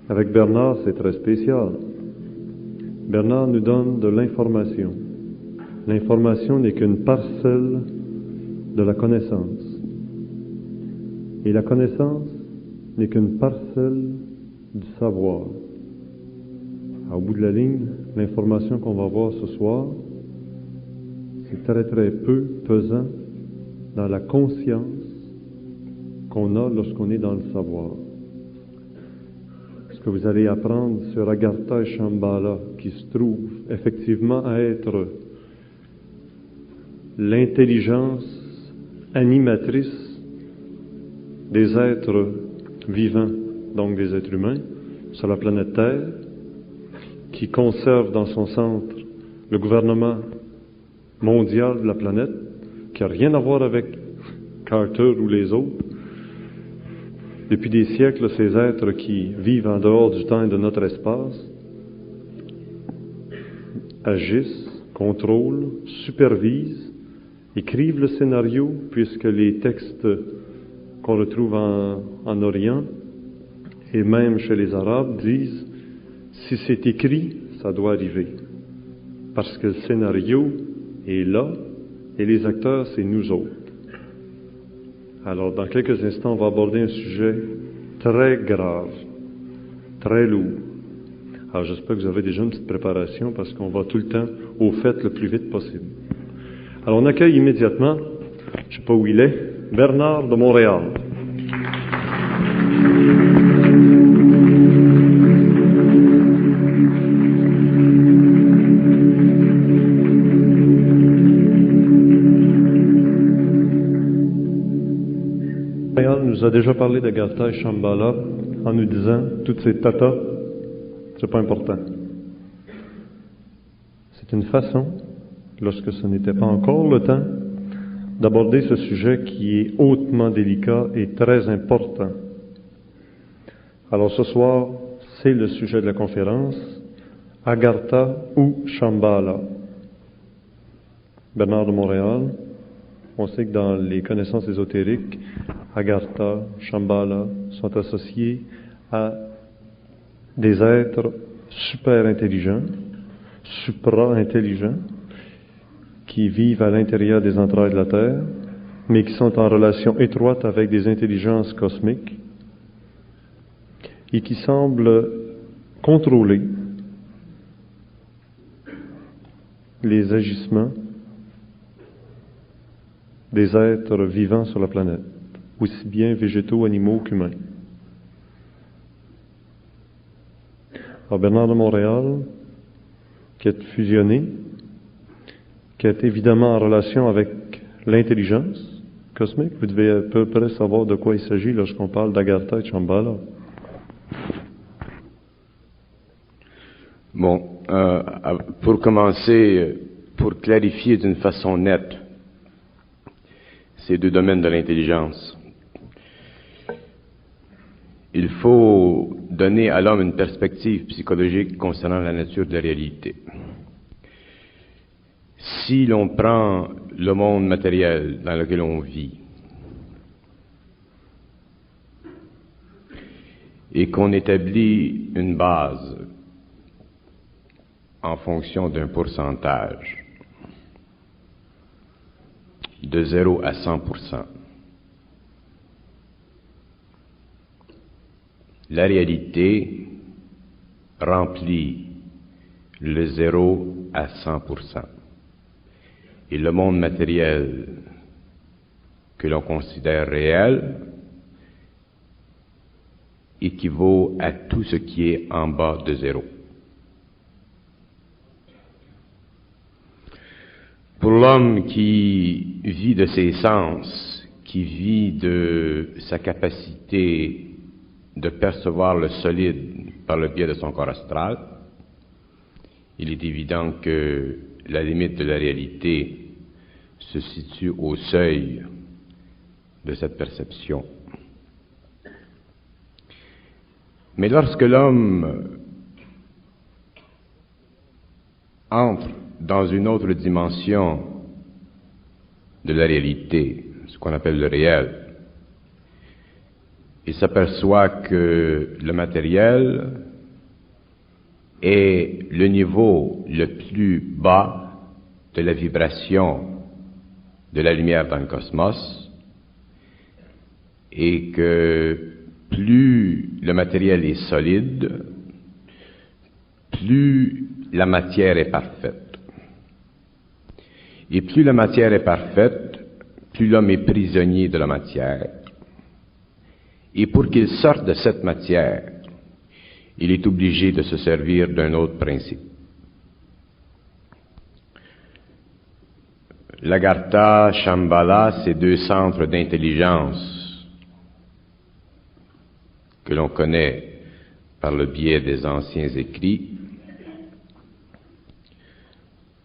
Avec Bernard, c'est très spécial. Bernard nous donne de l'information. L'information n'est qu'une parcelle de la connaissance. Et la connaissance n'est qu'une parcelle du savoir. Au bout de la ligne, l'information qu'on va voir ce soir, c'est très très peu pesant dans la conscience qu'on a lorsqu'on est dans le savoir. Ce que vous allez apprendre sur Agartha et Shambhala, qui se trouve effectivement à être l'intelligence animatrice des êtres vivants, donc des êtres humains, sur la planète Terre, qui conserve dans son centre le gouvernement mondial de la planète, qui n'a rien à voir avec Carter ou les autres. Depuis des siècles, ces êtres qui vivent en dehors du temps et de notre espace agissent, contrôlent, supervisent, écrivent le scénario, puisque les textes qu'on retrouve en Orient et même chez les Arabes disent « si c'est écrit, ça doit arriver ». Parce que le scénario est là et les acteurs, c'est nous autres. Alors, dans quelques instants, on va aborder un sujet très grave, très lourd. Alors, j'espère que vous avez déjà une petite préparation parce qu'on va tout le temps au fait le plus vite possible. Alors, on accueille immédiatement, je ne sais pas où il est, Bernard de Montréal. Montréal nous a déjà parlé d'Agartha et Shambhala en nous disant toutes ces tatas, c'est pas important. C'est une façon, lorsque ce n'était pas encore le temps, d'aborder ce sujet qui est hautement délicat et très important. Alors ce soir, c'est le sujet de la conférence, Agartha ou Shambhala. Bernard de Montréal, on sait que dans les connaissances ésotériques, Agartha, Shambhala sont associés à des êtres super intelligents, supra-intelligents, qui vivent à l'intérieur des entrailles de la Terre, mais qui sont en relation étroite avec des intelligences cosmiques et qui semblent contrôler les agissements des êtres vivants sur la planète, aussi bien végétaux, animaux qu'humains. Alors Bernard de Montréal, qui est fusionné, qui est évidemment en relation avec l'intelligence cosmique. Vous devez à peu près savoir de quoi il s'agit lorsqu'on parle d'Agartha et de Shambhala. Bon, pour commencer, pour clarifier d'une façon nette ces deux domaines de l'intelligence, il faut donner à l'homme une perspective psychologique concernant la nature de la réalité. Si l'on prend le monde matériel dans lequel on vit et qu'on établit une base en fonction d'un pourcentage de 0 à 100%, la réalité remplit le 0 à 100%. Et le monde matériel que l'on considère réel équivaut à tout ce qui est en bas de 0. Pour l'homme qui vit de ses sens, qui vit de sa capacité de percevoir le solide par le biais de son corps astral, il est évident que la limite de la réalité se situe au seuil de cette perception. Mais lorsque l'homme entre dans une autre dimension de la réalité, ce qu'on appelle le réel, il s'aperçoit que le matériel est le niveau le plus bas de la vibration de la lumière dans le cosmos, et que plus le matériel est solide, plus la matière est parfaite. Et plus la matière est parfaite, plus l'homme est prisonnier de la matière. Et pour qu'il sorte de cette matière, il est obligé de se servir d'un autre principe. L'Agartha, Shambhala, ces deux centres d'intelligence que l'on connaît par le biais des anciens écrits,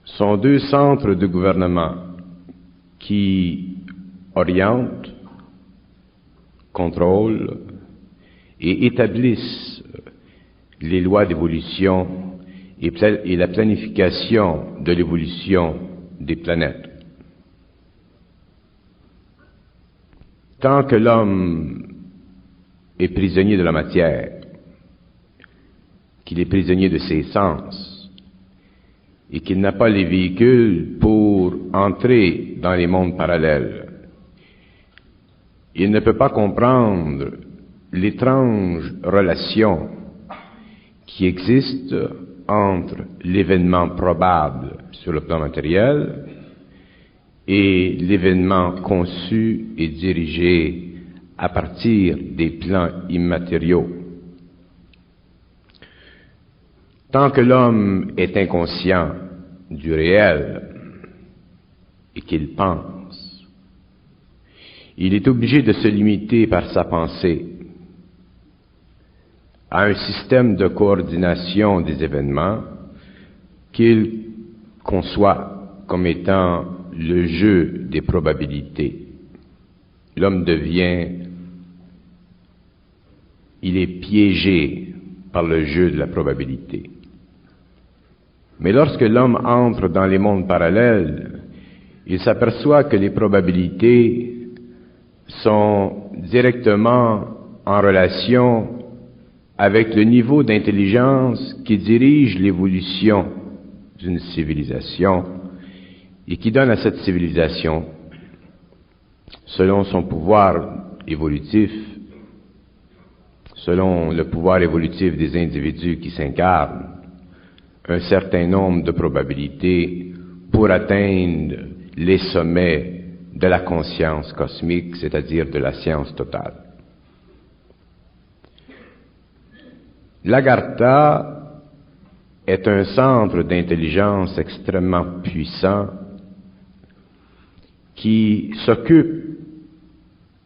sont deux centres de gouvernement qui orientent, contrôlent et établissent les lois d'évolution et la planification de l'évolution des planètes. Tant que l'homme est prisonnier de la matière, qu'il est prisonnier de ses sens, et qu'il n'a pas les véhicules pour entrer dans les mondes parallèles, il ne peut pas comprendre l'étrange relation qui existe entre l'événement probable sur le plan matériel et l'événement conçu et dirigé à partir des plans immatériaux. Tant que l'homme est inconscient du réel et qu'il pense, il est obligé de se limiter par sa pensée à un système de coordination des événements qu'il conçoit comme étant le jeu des probabilités. L'homme il est piégé par le jeu de la probabilité. Mais lorsque l'homme entre dans les mondes parallèles, il s'aperçoit que les probabilités sont directement en relation avec le niveau d'intelligence qui dirige l'évolution d'une civilisation et qui donne à cette civilisation, selon son pouvoir évolutif, selon le pouvoir évolutif des individus qui s'incarnent, un certain nombre de probabilités pour atteindre les sommets de la conscience cosmique, c'est-à-dire de la science totale. L'Agartha est un centre d'intelligence extrêmement puissant qui s'occupe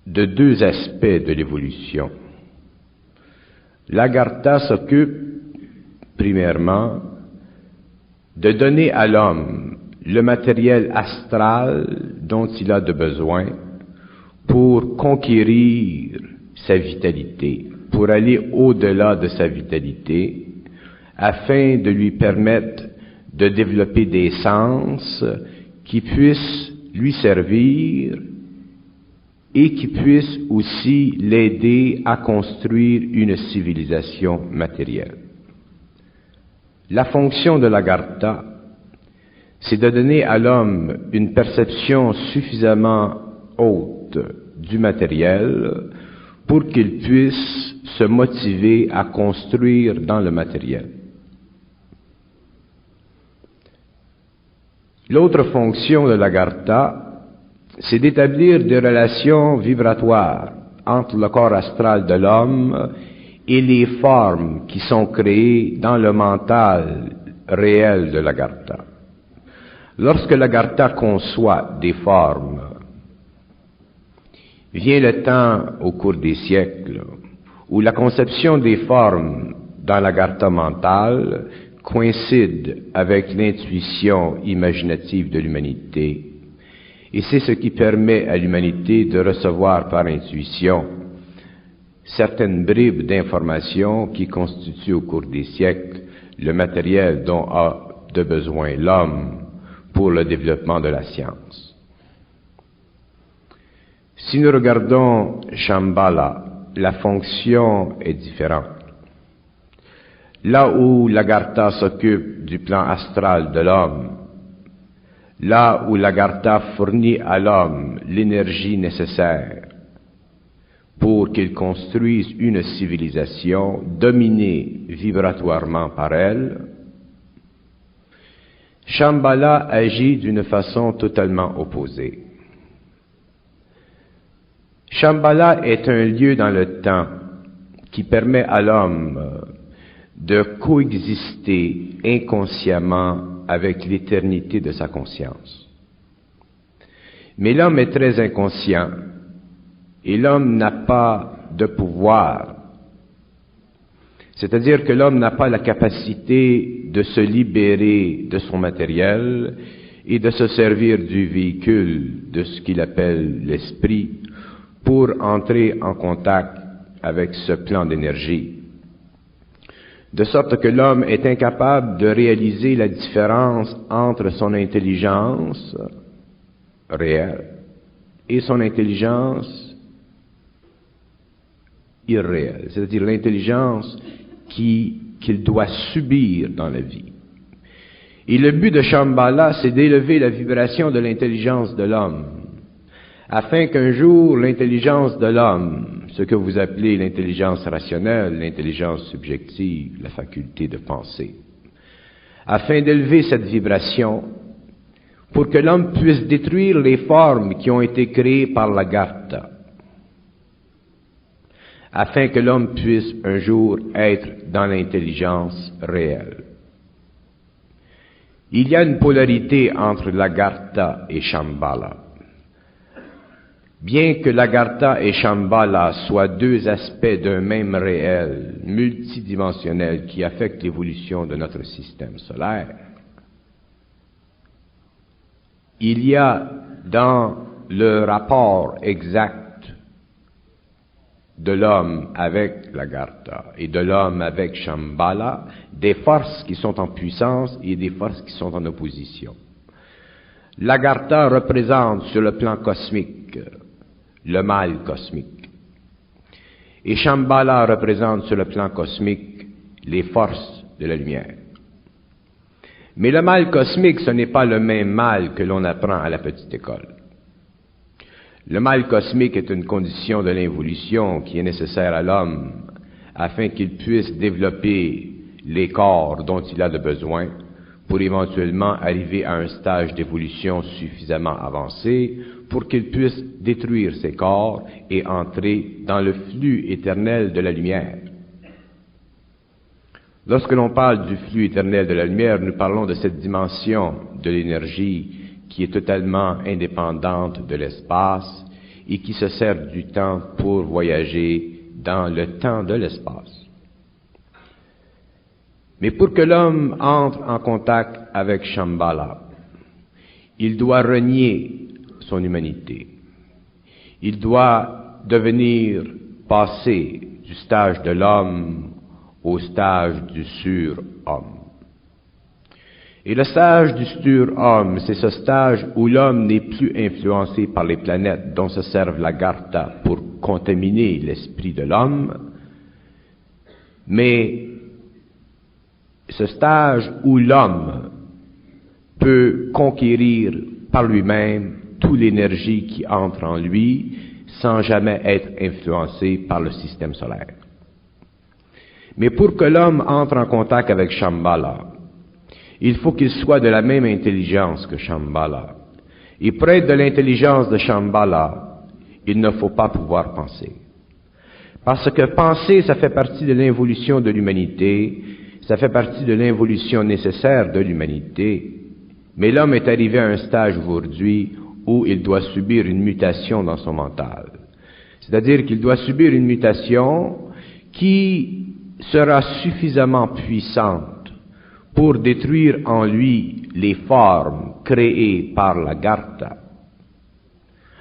de deux aspects de l'évolution. L'Agartha s'occupe, premièrement, de donner à l'homme le matériel astral dont il a de besoin pour conquérir sa vitalité, pour aller au-delà de sa vitalité, afin de lui permettre de développer des sens qui puissent lui servir et qui puissent aussi l'aider à construire une civilisation matérielle. La fonction de l'Agartha, c'est de donner à l'homme une perception suffisamment haute du matériel pour qu'il puisse se motiver à construire dans le matériel. L'autre fonction de l'Agartha, c'est d'établir des relations vibratoires entre le corps astral de l'homme et les formes qui sont créées dans le mental réel de l'Agartha. Lorsque l'Agartha conçoit des formes, vient le temps au cours des siècles où la conception des formes dans l'Agartha mentale coïncide avec l'intuition imaginative de l'humanité. Et c'est ce qui permet à l'humanité de recevoir par intuition certaines bribes d'informations qui constituent au cours des siècles le matériel dont a de besoin l'homme pour le développement de la science. Si nous regardons Shambhala la fonction est différente. Là où l'Agartha s'occupe du plan astral de l'homme, là où l'Agartha fournit à l'homme l'énergie nécessaire pour qu'il construise une civilisation dominée vibratoirement par elle, Shambhala agit d'une façon totalement opposée. Shambhala est un lieu dans le temps qui permet à l'homme de coexister inconsciemment avec l'éternité de sa conscience. Mais l'homme est très inconscient et l'homme n'a pas de pouvoir. C'est-à-dire que l'homme n'a pas la capacité de se libérer de son matériel et de se servir du véhicule de ce qu'il appelle l'esprit pour entrer en contact avec ce plan d'énergie. De sorte que l'homme est incapable de réaliser la différence entre son intelligence réelle et son intelligence irréelle, c'est-à-dire l'intelligence qu'il doit subir dans la vie. Et le but de Shambhala, c'est d'élever la vibration de l'intelligence de l'homme, afin qu'un jour l'intelligence de l'homme, ce que vous appelez l'intelligence rationnelle, l'intelligence subjective, la faculté de penser, afin d'élever cette vibration pour que l'homme puisse détruire les formes qui ont été créées par l'Agartha, afin que l'homme puisse un jour être dans l'intelligence réelle. Il y a une polarité entre l'Agartha et Shambhala. Bien que l'Agartha et Shambhala soient deux aspects d'un même réel, multidimensionnel, qui affecte l'évolution de notre système solaire, il y a dans le rapport exact de l'homme avec l'Agartha et de l'homme avec Shambhala des forces qui sont en puissance et des forces qui sont en opposition. L'Agartha représente sur le plan cosmique le mal cosmique. Et Shambhala représente sur le plan cosmique les forces de la lumière. Mais le mal cosmique, ce n'est pas le même mal que l'on apprend à la petite école. Le mal cosmique est une condition de l'évolution qui est nécessaire à l'homme afin qu'il puisse développer les corps dont il a besoin pour éventuellement arriver à un stage d'évolution suffisamment avancé pour qu'il puisse détruire ses corps et entrer dans le flux éternel de la lumière. Lorsque l'on parle du flux éternel de la lumière, nous parlons de cette dimension de l'énergie qui est totalement indépendante de l'espace et qui se sert du temps pour voyager dans le temps de l'espace. Mais pour que l'homme entre en contact avec Shambhala, il doit renier son humanité. Il doit devenir passer du stage de l'homme au stage du surhomme. Et le stage du surhomme, c'est ce stage où l'homme n'est plus influencé par les planètes dont se servent l'Agartha pour contaminer l'esprit de l'homme, mais ce stage où l'homme peut conquérir par lui-même toute l'énergie qui entre en lui sans jamais être influencé par le système solaire. Mais pour que l'homme entre en contact avec Shambhala, il faut qu'il soit de la même intelligence que Shambhala. Et pour être de l'intelligence de Shambhala, il ne faut pas pouvoir penser. Parce que penser, ça fait partie de l'évolution de l'humanité, ça fait partie de l'évolution nécessaire de l'humanité. Mais l'homme est arrivé à un stage aujourd'hui où il doit subir une mutation dans son mental. C'est-à-dire qu'il doit subir une mutation qui sera suffisamment puissante pour détruire en lui les formes créées par l'Agartha,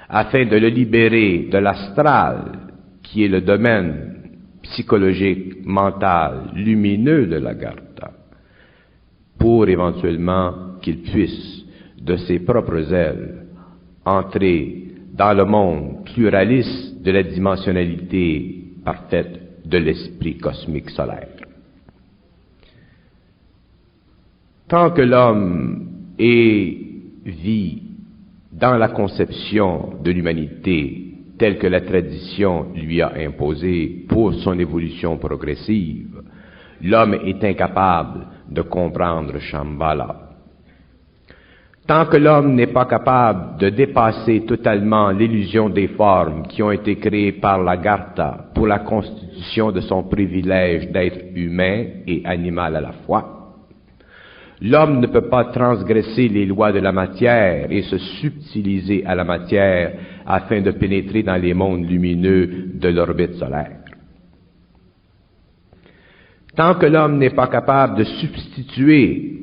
afin de le libérer de l'astral, qui est le domaine psychologique, mental, lumineux de l'Agartha, pour éventuellement qu'il puisse, de ses propres ailes, entrer dans le monde pluraliste de la dimensionnalité parfaite de l'esprit cosmique solaire. Tant que l'homme vit dans la conception de l'humanité telle que la tradition lui a imposée pour son évolution progressive, l'homme est incapable de comprendre Shambhala. Tant que l'homme n'est pas capable de dépasser totalement l'illusion des formes qui ont été créées par l'Agartha pour la constitution de son privilège d'être humain et animal à la fois, l'homme ne peut pas transgresser les lois de la matière et se subtiliser à la matière afin de pénétrer dans les mondes lumineux de l'orbite solaire. Tant que l'homme n'est pas capable de substituer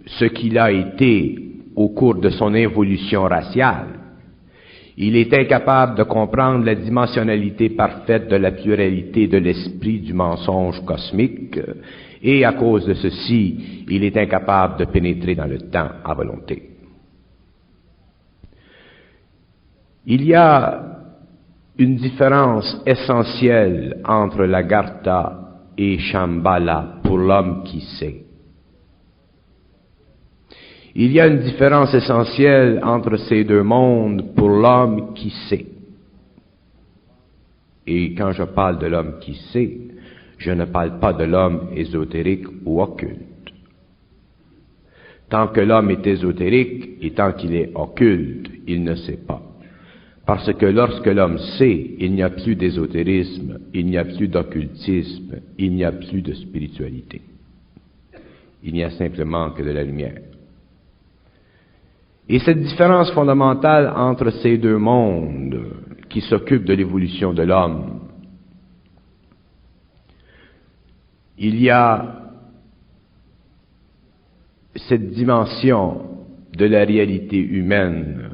ce qu'il a été au cours de son évolution raciale, il est incapable de comprendre la dimensionnalité parfaite de la pluralité de l'esprit du mensonge cosmique, et à cause de ceci, il est incapable de pénétrer dans le temps à volonté. Il y a une différence essentielle entre l'Agartha et Shambhala pour l'homme qui sait. Il y a une différence essentielle entre ces deux mondes pour l'homme qui sait. Et quand je parle de l'homme qui sait, je ne parle pas de l'homme ésotérique ou occulte. Tant que l'homme est ésotérique et tant qu'il est occulte, il ne sait pas. Parce que lorsque l'homme sait, il n'y a plus d'ésotérisme, il n'y a plus d'occultisme, il n'y a plus de spiritualité. Il n'y a simplement que de la lumière. Et cette différence fondamentale entre ces deux mondes qui s'occupent de l'évolution de l'homme, il y a cette dimension de la réalité humaine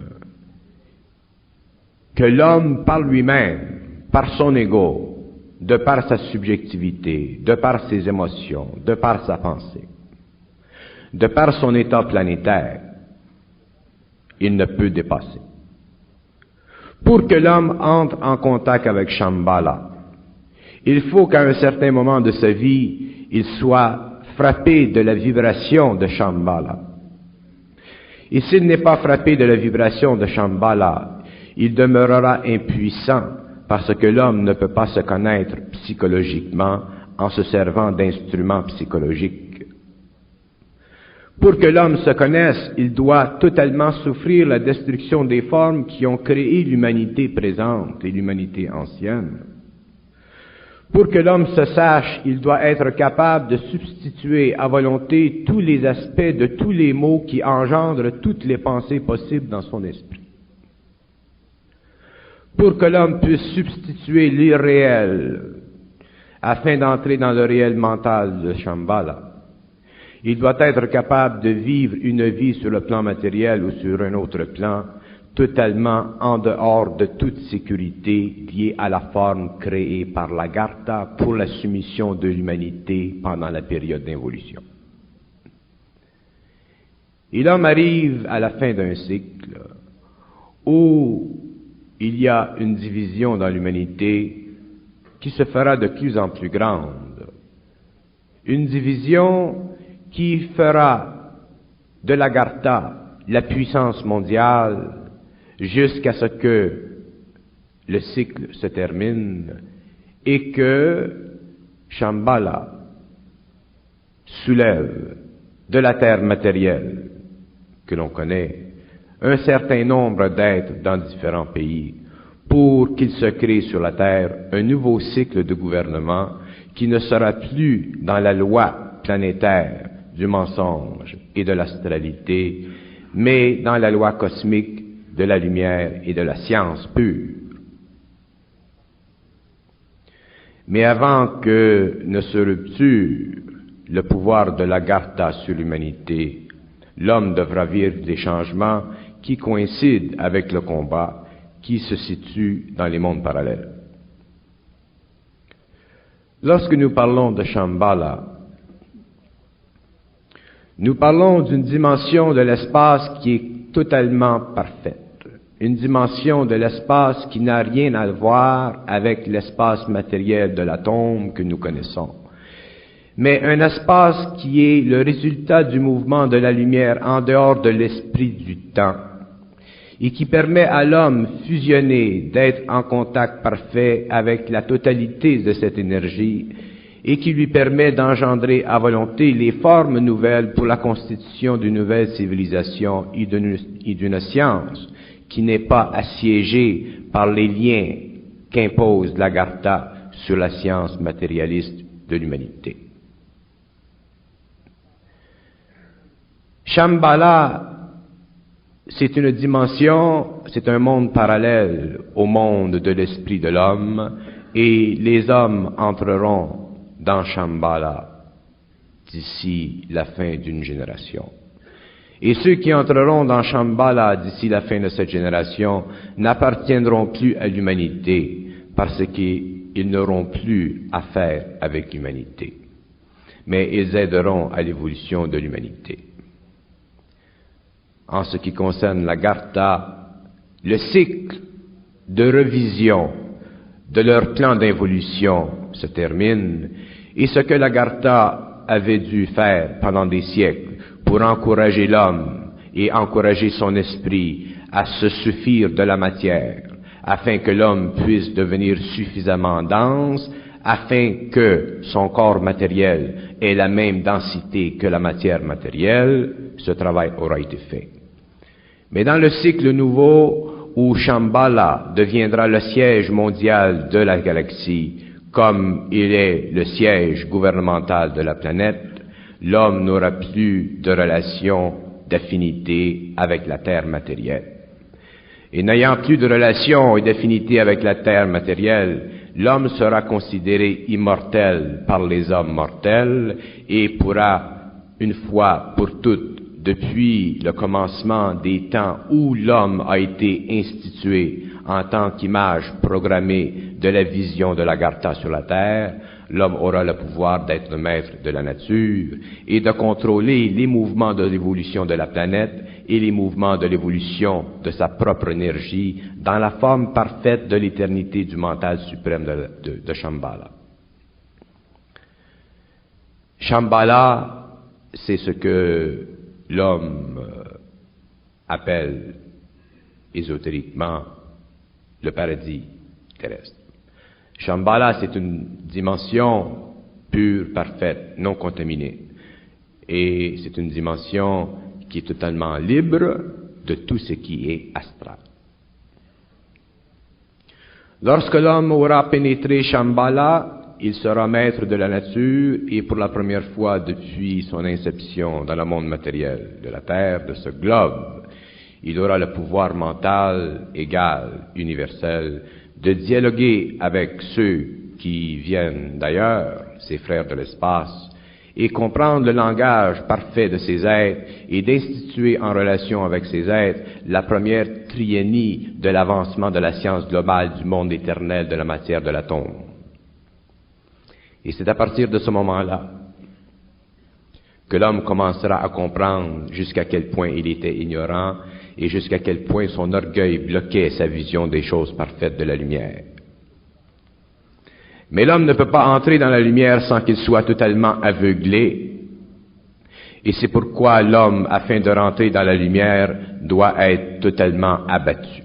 que l'homme par lui-même, par son ego, de par sa subjectivité, de par ses émotions, de par sa pensée, de par son état planétaire, il ne peut dépasser. Pour que l'homme entre en contact avec Shambhala, il faut qu'à un certain moment de sa vie, il soit frappé de la vibration de Shambhala. Et s'il n'est pas frappé de la vibration de Shambhala, il demeurera impuissant parce que l'homme ne peut pas se connaître psychologiquement en se servant d'instruments psychologiques. Pour que l'homme se connaisse, il doit totalement souffrir la destruction des formes qui ont créé l'humanité présente et l'humanité ancienne. Pour que l'homme se sache, il doit être capable de substituer à volonté tous les aspects de tous les mots qui engendrent toutes les pensées possibles dans son esprit. Pour que l'homme puisse substituer l'irréel afin d'entrer dans le réel mental de Shambhala, il doit être capable de vivre une vie sur le plan matériel ou sur un autre plan, totalement en dehors de toute sécurité liée à la forme créée par l'Agartha pour la soumission de l'humanité pendant la période d'involution. Et l'homme arrive à la fin d'un cycle où il y a une division dans l'humanité qui se fera de plus en plus grande. Une division qui fera de l'Agartha la puissance mondiale jusqu'à ce que le cycle se termine et que Shambhala soulève de la terre matérielle que l'on connaît un certain nombre d'êtres dans différents pays pour qu'il se crée sur la terre un nouveau cycle de gouvernement qui ne sera plus dans la loi planétaire du mensonge et de l'astralité, mais dans la loi cosmique de la lumière et de la science pure. Mais avant que ne se rupture le pouvoir de l'Agartha sur l'humanité, l'homme devra vivre des changements qui coïncident avec le combat qui se situe dans les mondes parallèles. Lorsque nous parlons de Shambhala, nous parlons d'une dimension de l'espace qui est totalement parfaite. une dimension de l'espace qui n'a rien à voir avec l'espace matériel de l'atome que nous connaissons, mais un espace qui est le résultat du mouvement de la lumière en dehors de l'esprit du temps, et qui permet à l'homme fusionné d'être en contact parfait avec la totalité de cette énergie, et qui lui permet d'engendrer à volonté les formes nouvelles pour la constitution d'une nouvelle civilisation et d'une science qui n'est pas assiégée par les liens qu'impose l'Agartha sur la science matérialiste de l'humanité. Shambhala, c'est une dimension, c'est un monde parallèle au monde de l'esprit de l'homme, et les hommes entreront dans Shambhala d'ici la fin d'une génération. Et ceux qui entreront dans Shambhala d'ici la fin de cette génération n'appartiendront plus à l'humanité parce qu'ils n'auront plus affaire avec l'humanité, mais ils aideront à l'évolution de l'humanité. En ce qui concerne l'Agartha, le cycle de revision de leur plan d'involution se termine, et ce que l'Agartha avait dû faire pendant des siècles pour encourager l'homme et encourager son esprit à se suffire de la matière, afin que l'homme puisse devenir suffisamment dense, afin que son corps matériel ait la même densité que la matière matérielle, ce travail aura été fait. Mais dans le cycle nouveau, où Shambhala deviendra le siège mondial de la galaxie, comme il est le siège gouvernemental de la planète, l'homme n'aura plus de relation d'affinité avec la terre matérielle. Et n'ayant plus de relation et d'affinité avec la terre matérielle, l'homme sera considéré immortel par les hommes mortels et pourra, une fois pour toutes, depuis le commencement des temps où l'homme a été institué en tant qu'image programmée de la vision de l'Agartha sur la terre, l'homme aura le pouvoir d'être le maître de la nature et de contrôler les mouvements de l'évolution de la planète et les mouvements de l'évolution de sa propre énergie dans la forme parfaite de l'éternité du mental suprême de Shambhala. Shambhala, c'est ce que l'homme appelle ésotériquement le paradis terrestre. Shambhala, c'est une dimension pure, parfaite, non contaminée. Et c'est une dimension qui est totalement libre de tout ce qui est astral. Lorsque l'homme aura pénétré Shambhala, il sera maître de la nature et pour la première fois depuis son inception dans le monde matériel de la Terre, de ce globe, il aura le pouvoir mental égal, universel, de dialoguer avec ceux qui viennent d'ailleurs, ses frères de l'espace, et comprendre le langage parfait de ces êtres et d'instituer en relation avec ces êtres la première triénie de l'avancement de la science globale du monde éternel de la matière de l'atome. Et c'est à partir de ce moment-là que l'homme commencera à comprendre jusqu'à quel point il était ignorant et jusqu'à quel point son orgueil bloquait sa vision des choses parfaites de la lumière. Mais l'homme ne peut pas entrer dans la lumière sans qu'il soit totalement aveuglé. Et c'est pourquoi l'homme, afin de rentrer dans la lumière, doit être totalement abattu.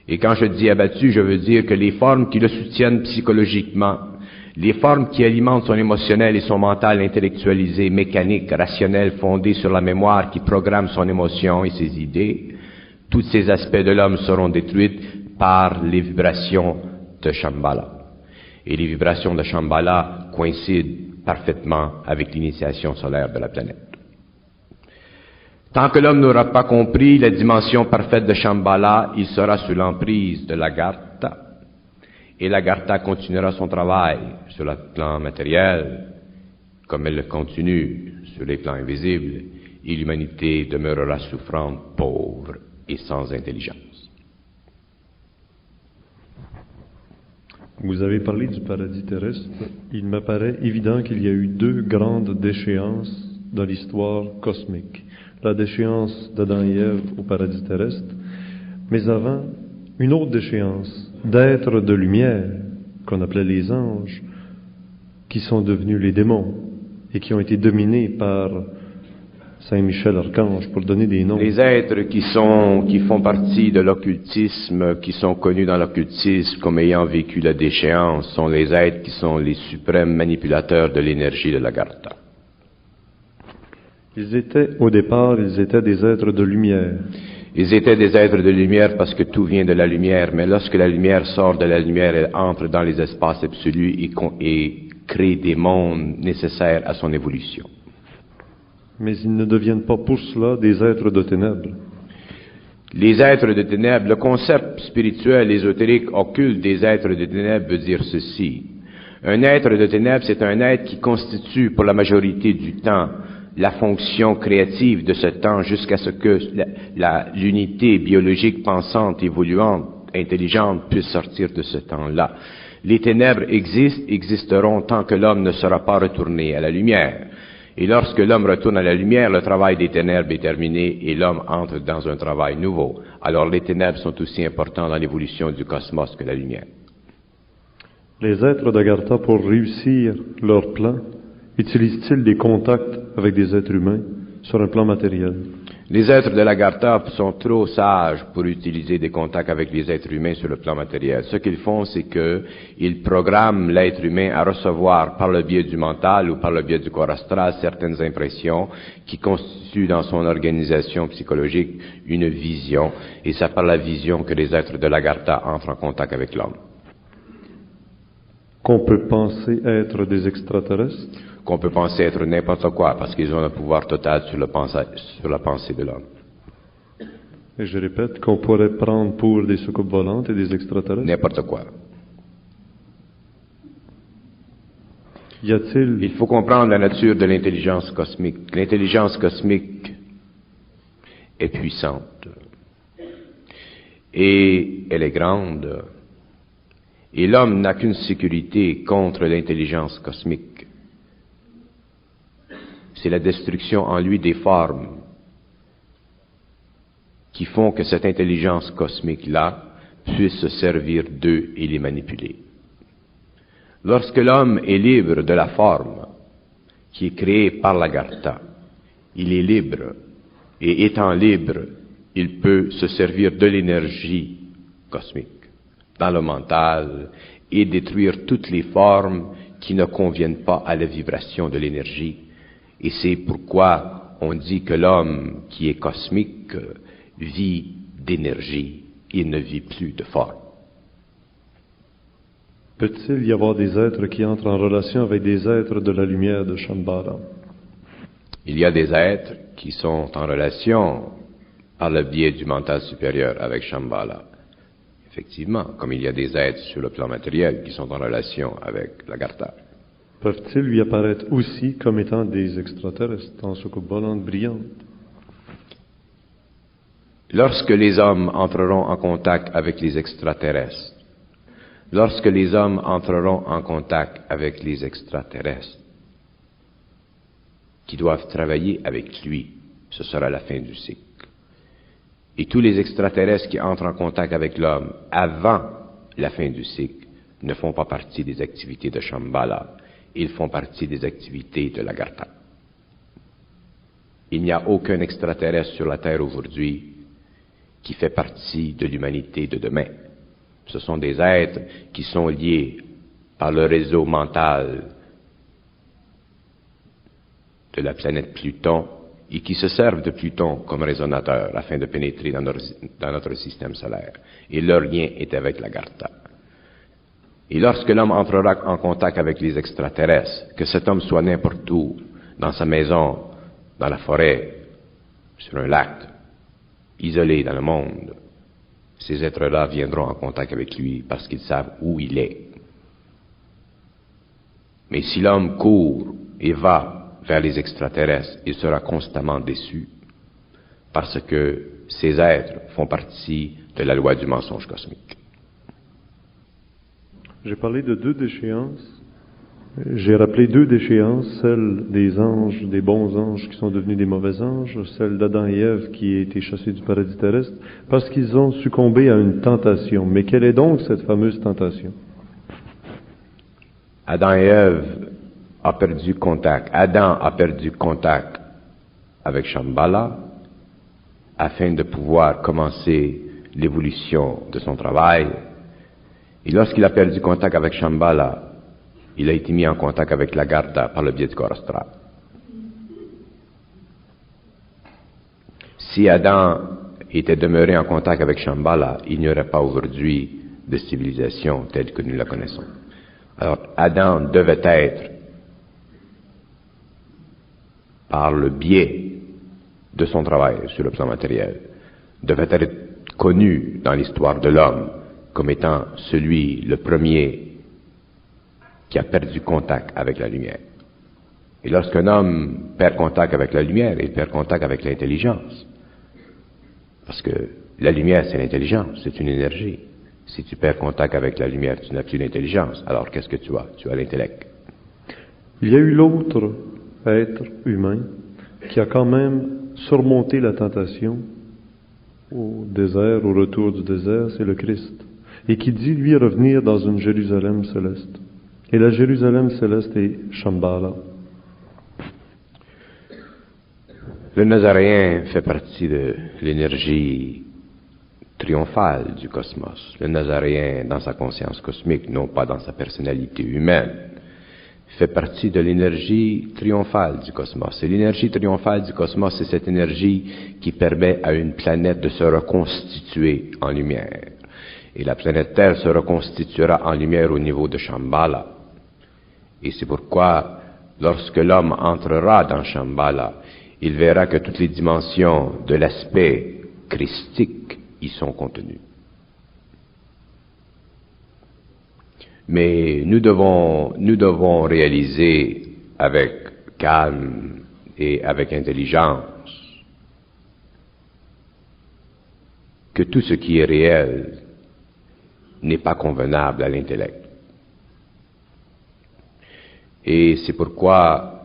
Et quand je dis abattu, je veux dire que les formes qui le soutiennent psychologiquement, les formes qui alimentent son émotionnel et son mental intellectualisé, mécanique, rationnel, fondé sur la mémoire qui programme son émotion et ses idées, tous ces aspects de l'homme seront détruits par les vibrations de Shambhala. Et les vibrations de Shambhala coïncident parfaitement avec l'initiation solaire de la planète. Tant que l'homme n'aura pas compris la dimension parfaite de Shambhala, il sera sous l'emprise de l'Agartha. Et l'Agartha continuera son travail sur le plan matériel, comme elle le continue sur les plans invisibles, et l'humanité demeurera souffrante, pauvre et sans intelligence. Vous avez parlé du paradis terrestre. Il m'apparaît évident qu'il y a eu deux grandes déchéances dans l'histoire cosmique. La déchéance d'Adam et Ève au paradis terrestre, Mais avant, une autre déchéance, d'êtres de lumière, qu'on appelait les anges, qui sont devenus les démons et qui ont été dominés par Saint Michel Archange, pour donner des noms. Les êtres qui font partie de l'occultisme, qui sont connus dans l'occultisme comme ayant vécu la déchéance, sont les êtres qui sont les suprêmes manipulateurs de l'énergie de l'Agartha. Au départ, ils étaient des êtres de lumière. Ils étaient des êtres de lumière parce que tout vient de la lumière, mais lorsque la lumière sort de la lumière, elle entre dans les espaces absolus et crée des mondes nécessaires à son évolution. Mais ils ne deviennent pas pour cela des êtres de ténèbres. Les êtres de ténèbres, le concept spirituel, ésotérique, occulte des êtres de ténèbres veut dire ceci. Un être de ténèbres, c'est un être qui constitue pour la majorité du temps la fonction créative de ce temps jusqu'à ce que l'unité biologique pensante, évoluante, intelligente puisse sortir de ce temps-là. Les ténèbres existeront tant que l'homme ne sera pas retourné à la lumière. Et lorsque l'homme retourne à la lumière, le travail des ténèbres est terminé et l'homme entre dans un travail nouveau. Alors les ténèbres sont aussi importants dans l'évolution du cosmos que la lumière. Les êtres d'Agartha, pour réussir leur plan, utilisent-ils des contacts avec des êtres humains sur un plan matériel? Les êtres de l'Agartha sont trop sages pour utiliser des contacts avec les êtres humains sur le plan matériel. Ce qu'ils font, c'est qu'ils programment l'être humain à recevoir par le biais du mental ou par le biais du corps astral certaines impressions qui constituent dans son organisation psychologique une vision. Et c'est par la vision que les êtres de l'Agartha entrent en contact avec l'homme. Qu'on peut penser être des extraterrestres? Qu'on peut penser être n'importe quoi, parce qu'ils ont un pouvoir total sur la pensée de l'homme. Et je répète, qu'on pourrait prendre pour des soucoupes volantes et des extraterrestres? N'importe quoi. Y a-t-il... Il faut comprendre la nature de l'intelligence cosmique. L'intelligence cosmique est puissante. Et elle est grande. Et l'homme n'a qu'une sécurité contre l'intelligence cosmique. C'est la destruction en lui des formes qui font que cette intelligence cosmique-là puisse se servir d'eux et les manipuler. Lorsque l'homme est libre de la forme qui est créée par l'Agartha, il est libre, et étant libre, il peut se servir de l'énergie cosmique dans le mental et détruire toutes les formes qui ne conviennent pas à la vibration de l'énergie. Et c'est pourquoi on dit que l'homme qui est cosmique vit d'énergie, il ne vit plus de forme. Peut-il y avoir des êtres qui entrent en relation avec des êtres de la lumière de Shambhala? Il y a des êtres qui sont en relation par le biais du mental supérieur avec Shambhala. Effectivement, comme il y a des êtres sur le plan matériel qui sont en relation avec l'Agartha. Peuvent-ils lui apparaître aussi comme étant des extraterrestres en soucoupe volante brillante? Lorsque les hommes entreront en contact avec les extraterrestres, qui doivent travailler avec lui, ce sera la fin du cycle. Et tous les extraterrestres qui entrent en contact avec l'homme avant la fin du cycle ne font pas partie des activités de Shambhala. Ils font partie des activités de l'Agartha. Il n'y a aucun extraterrestre sur la Terre aujourd'hui qui fait partie de l'humanité de demain. Ce sont des êtres qui sont liés par le réseau mental de la planète Pluton et qui se servent de Pluton comme résonateur afin de pénétrer dans notre système solaire. Et leur lien est avec l'Agartha. Et lorsque l'homme entrera en contact avec les extraterrestres, que cet homme soit n'importe où, dans sa maison, dans la forêt, sur un lac, isolé dans le monde, ces êtres-là viendront en contact avec lui parce qu'ils savent où il est. Mais si l'homme court et va vers les extraterrestres, il sera constamment déçu parce que ces êtres font partie de la loi du mensonge cosmique. J'ai parlé de deux déchéances J'ai rappelé 2 déchéances, celle des anges, des bons anges qui sont devenus des mauvais anges, celle d'Adam et Ève qui a été chassés du paradis terrestre, parce qu'ils ont succombé à une tentation. Mais quelle est donc cette fameuse tentation? Adam et Ève a perdu contact. Adam a perdu contact avec Shambhala afin de pouvoir commencer l'évolution de son travail. Et lorsqu'il a perdu contact avec Shambhala, il a été mis en contact avec l'Agartha par le biais du corps astral. Si Adam était demeuré en contact avec Shambhala, il n'y aurait pas aujourd'hui de civilisation telle que nous la connaissons. Alors, Adam devait être, par le biais de son travail sur le plan matériel, devait être connu dans l'histoire de l'homme comme étant le premier qui a perdu contact avec la lumière. Et lorsqu'un homme perd contact avec la lumière, il perd contact avec l'intelligence. Parce que la lumière, c'est l'intelligence, c'est une énergie. Si tu perds contact avec la lumière, tu n'as plus d'intelligence. Alors qu'est-ce que tu as? Tu as l'intellect. Il y a eu l'autre être humain qui a quand même surmonté la tentation au désert, au retour du désert, c'est le Christ. Et qui dit, lui, revenir dans une Jérusalem céleste. Et la Jérusalem céleste est Shambhala. Le Nazaréen fait partie de l'énergie triomphale du cosmos. Le Nazaréen, dans sa conscience cosmique, non pas dans sa personnalité humaine, fait partie de l'énergie triomphale du cosmos. Et l'énergie triomphale du cosmos, c'est cette énergie qui permet à une planète de se reconstituer en lumière. Et la planète Terre se reconstituera en lumière au niveau de Shambhala. Et c'est pourquoi, lorsque l'homme entrera dans Shambhala, il verra que toutes les dimensions de l'aspect christique y sont contenues. Mais nous devons réaliser avec calme et avec intelligence que tout ce qui est réel n'est pas convenable à l'intellect. Et c'est pourquoi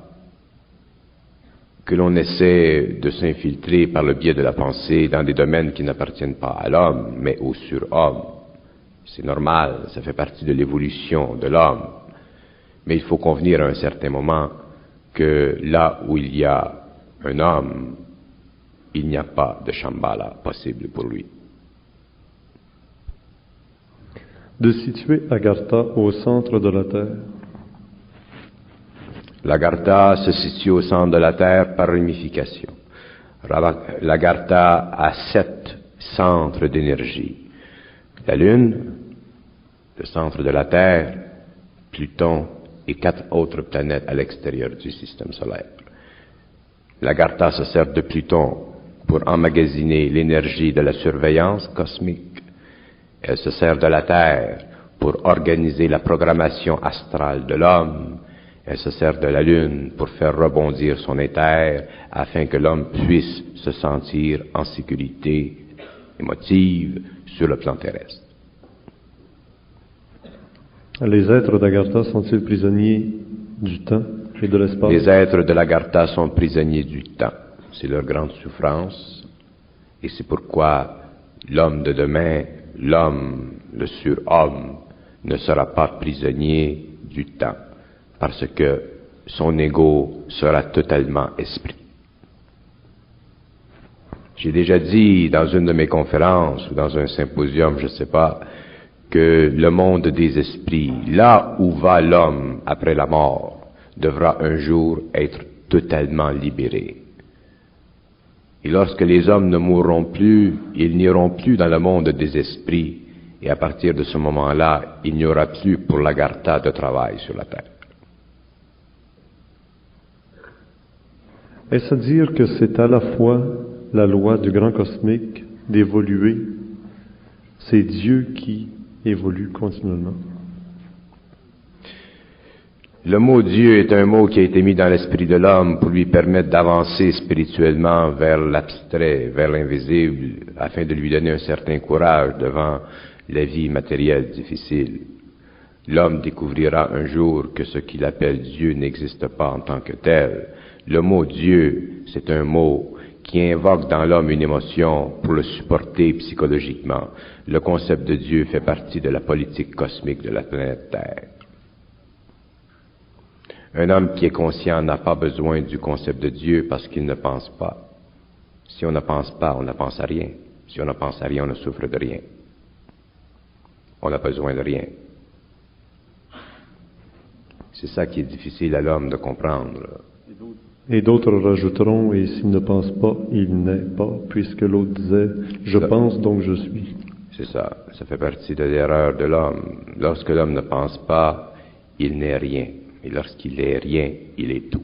que l'on essaie de s'infiltrer par le biais de la pensée dans des domaines qui n'appartiennent pas à l'homme, mais au surhomme. C'est normal, ça fait partie de l'évolution de l'homme. Mais il faut convenir à un certain moment que là où il y a un homme, il n'y a pas de Shambhala possible pour lui. De situer Agartha au centre de la Terre. L'Agartha se situe au centre de la Terre par rémification. L'Agartha a 7 centres d'énergie. La Lune, le centre de la Terre, Pluton et 4 autres planètes à l'extérieur du système solaire. L'Agartha se sert de Pluton pour emmagasiner l'énergie de la surveillance cosmique. Elle se sert de la Terre pour organiser la programmation astrale de l'homme. Elle se sert de la Lune pour faire rebondir son éther afin que l'homme puisse se sentir en sécurité émotive sur le plan terrestre. Les êtres d'Agartha sont-ils prisonniers du temps et de l'espace? Les êtres de l'Agartha sont prisonniers du temps. C'est leur grande souffrance. Et c'est pourquoi l'homme de demain, l'homme, le surhomme, ne sera pas prisonnier du temps. Parce que son ego sera totalement esprit. J'ai déjà dit dans une de mes conférences ou dans un symposium, je ne sais pas, que le monde des esprits, là où va l'homme après la mort, devra un jour être totalement libéré. Et lorsque les hommes ne mourront plus, ils n'iront plus dans le monde des esprits, et à partir de ce moment-là, il n'y aura plus pour l'Agartha de travail sur la terre. Est-ce à dire que c'est à la fois la loi du grand cosmique d'évoluer, c'est Dieu qui évolue continuellement? Le mot Dieu est un mot qui a été mis dans l'esprit de l'homme pour lui permettre d'avancer spirituellement vers l'abstrait, vers l'invisible, afin de lui donner un certain courage devant la vie matérielle difficile. L'homme découvrira un jour que ce qu'il appelle Dieu n'existe pas en tant que tel. Le mot Dieu, c'est un mot qui invoque dans l'homme une émotion pour le supporter psychologiquement. Le concept de Dieu fait partie de la politique cosmique de la planète Terre. Un homme qui est conscient n'a pas besoin du concept de Dieu parce qu'il ne pense pas. Si on ne pense pas, on ne pense à rien. Si on ne pense à rien, on ne souffre de rien. On n'a besoin de rien. C'est ça qui est difficile à l'homme de comprendre. Et d'autres rajouteront, et s'il ne pense pas, il n'est pas, puisque l'autre disait, je pense donc je suis. C'est ça, ça fait partie de l'erreur de l'homme. Lorsque l'homme ne pense pas, il n'est rien. Et lorsqu'il est rien, il est tout.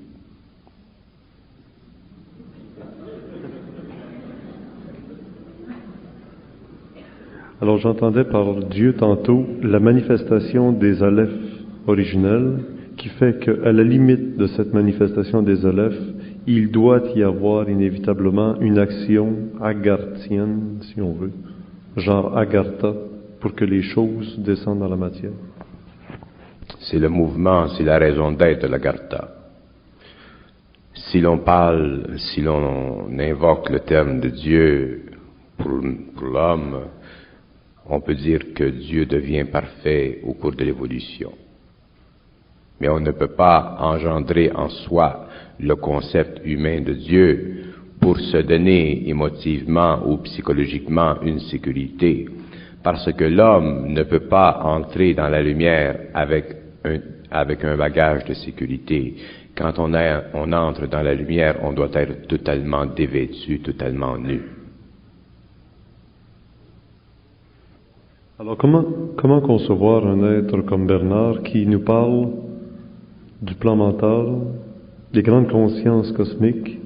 Alors j'entendais par Dieu tantôt la manifestation des alephes originels, qui fait qu'à la limite de cette manifestation des alephes, il doit y avoir inévitablement une action agarthienne, si on veut, genre agartha, pour que les choses descendent dans la matière. C'est le mouvement, c'est la raison d'être de l'Agartha. Si l'on parle, si l'on invoque le terme de Dieu pour l'homme, on peut dire que Dieu devient parfait au cours de l'évolution. Mais on ne peut pas engendrer en soi le concept humain de Dieu pour se donner émotivement ou psychologiquement une sécurité, parce que l'homme ne peut pas entrer dans la lumière avec un bagage de sécurité. Quand on entre dans la lumière, on doit être totalement dévêtu, totalement nu. Alors comment concevoir un être comme Bernard qui nous parle du plan mental, des grandes consciences cosmiques,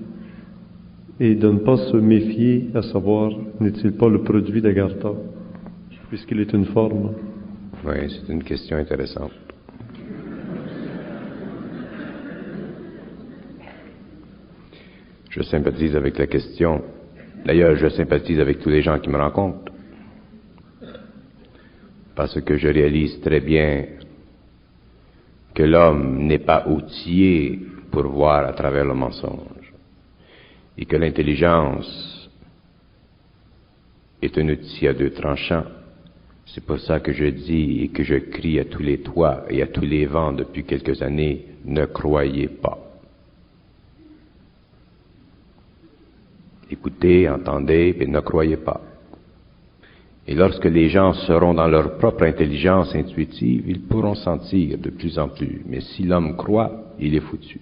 et de ne pas se méfier à savoir, n'est-il pas le produit d'Agartha, puisqu'il est une forme? Oui, c'est une question intéressante. Je sympathise avec la question. D'ailleurs, je sympathise avec tous les gens qui me rencontrent. Parce que je réalise très bien que l'homme n'est pas outillé pour voir à travers le mensonge. Et que l'intelligence est un outil à deux tranchants. C'est pour ça que je dis et que je crie à tous les toits et à tous les vents depuis quelques années, ne croyez pas. Écoutez, entendez, mais ne croyez pas. Et lorsque les gens seront dans leur propre intelligence intuitive, ils pourront sentir de plus en plus. Mais si l'homme croit, il est foutu.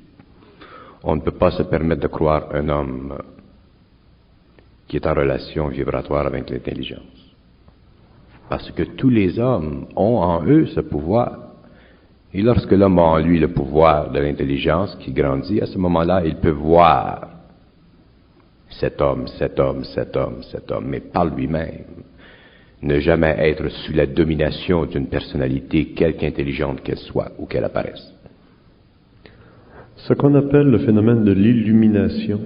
On ne peut pas se permettre de croire un homme qui est en relation vibratoire avec l'intelligence. Parce que tous les hommes ont en eux ce pouvoir. Et lorsque l'homme a en lui le pouvoir de l'intelligence qui grandit, à ce moment-là, il peut voir cet homme, mais par lui-même. Ne jamais être sous la domination d'une personnalité, quelque intelligente qu'elle soit ou qu'elle apparaisse. Ce qu'on appelle le phénomène de l'illumination.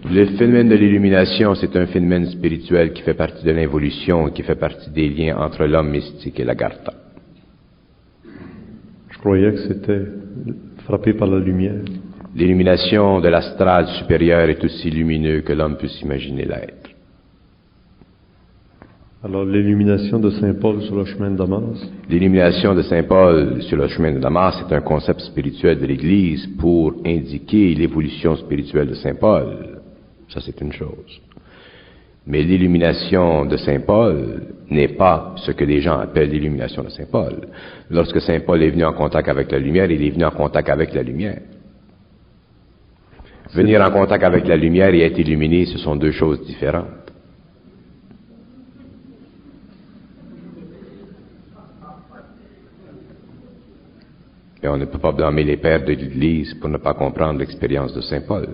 Le phénomène de l'illumination, c'est un phénomène spirituel qui fait partie de l'involution et qui fait partie des liens entre l'homme mystique et l'Agartha. Je croyais que c'était frappé par la lumière. L'illumination de l'astral supérieur est aussi lumineux que l'homme peut s'imaginer l'être. Alors, l'illumination de Saint Paul sur le chemin de Damas? L'illumination de Saint Paul sur le chemin de Damas est un concept spirituel de l'Église pour indiquer l'évolution spirituelle de Saint Paul. Ça, c'est une chose. Mais l'illumination de Saint Paul n'est pas ce que les gens appellent l'illumination de Saint Paul. Lorsque Saint Paul est venu en contact avec la lumière, il est venu en contact avec la lumière. Venir en contact avec la lumière et être illuminé, ce sont deux choses différentes. Et on ne peut pas blâmer les pères de l'Église pour ne pas comprendre l'expérience de Saint Paul.